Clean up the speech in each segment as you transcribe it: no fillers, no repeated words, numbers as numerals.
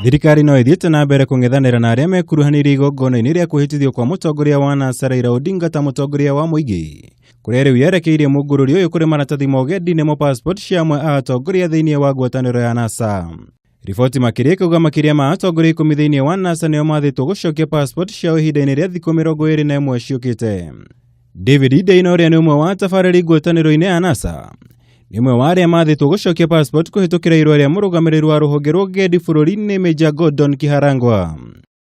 Thirikari no ithiite nambere kung'ethanira na aria mekuruhanirie igongona-ini ria kwihitithio kwa mutongoria wa NASA Raila Odinga ta mutongoria wa muingi. Kuria riu yerekeirie mungururio uyu kuri maratathi ma ugendi nimo passport cia amwe a atongoria thiini wa ngwataniro ya NASA. Riboti Makiria ikauga makiria ma atongoria ikumi thiini wa NASA nio mathitwo gucokia passport ciao ihinda-ini ria thiku 21 ciukite. David Ideino uria ni umwe wa tabarĩri ngwataniro-ini ya NASA nimwe wa aria mathitwo gucokia passport kuhitukira irua ria murugamiriru wa ruhonge rwa ugendi bururi-ini Major Gordon Kiharangwa.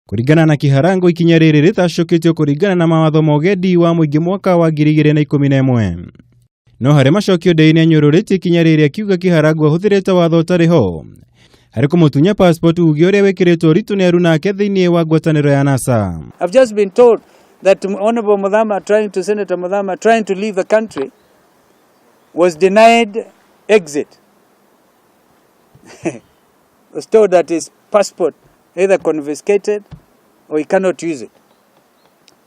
Kuringana na Kiharangwa, ikinya riri ritacukitio kuringana na mawatho ma ugendi wa muingi mwaka wa 2011. No hari macokio ndei-ini anyururitie ikinya riri akiuga Kiharangwa huthirite watho utariho hari kumutunya passport uge uria wikiritwo ritu ni aruna ake thiini wa ngwataniro ya NASA. I've just been told that Honorable Senator Muthama trying to leave the country was denied exit. Was told that his passport either confiscated or he cannot use it.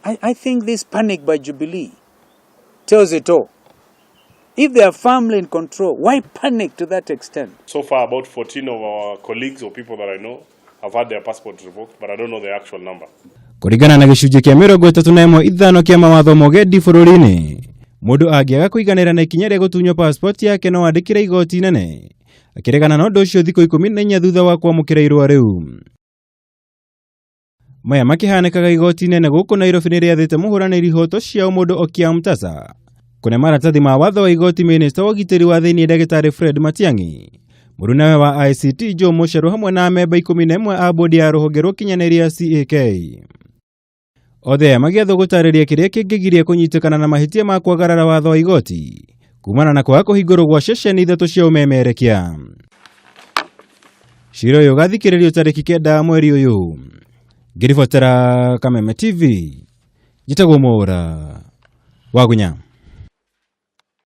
I think this panic by Jubilee tells it all. If they are firmly in control, why panic to that extent? So far, about 14 of our colleagues or people that I know have had their passports revoked, but I don't know the actual number. Kuringana na gicunjĩ kia 35 kia mawatho ma ugendi bururi-ini, mundu angiaga kuiganira na ikinya ria gutunywo passport yake no andikire igoti nene akiregana na undu ucio thiku 14 thutha wa kwamukira irua riu. Maya makihanikaga igoti nene guku Nairobi ni riathite muhuraniri hoto ciao mundu Okia Mtasa kune maratathi ma watho wa igoti Minister wa ugitiri wa thiini Dagitari Fred Matiang'i, murunawe wa ICT Joe Musharu hamwe na memba 11 a bodi ya ruhonge rwa kinyanĩria CAK. Othe magiathwo gutariria kiria kingigiria kunyitikana na mahitia ma kwagarara watho wa igoti kumana na kwaga kuhingurwo gwa ceceni ithatu cia umemerekia. Cira uyu gathikiririo tariki 9 mweri uyu. Ngiribotera Kameme TV, njitagwo Mwaura Wagunya.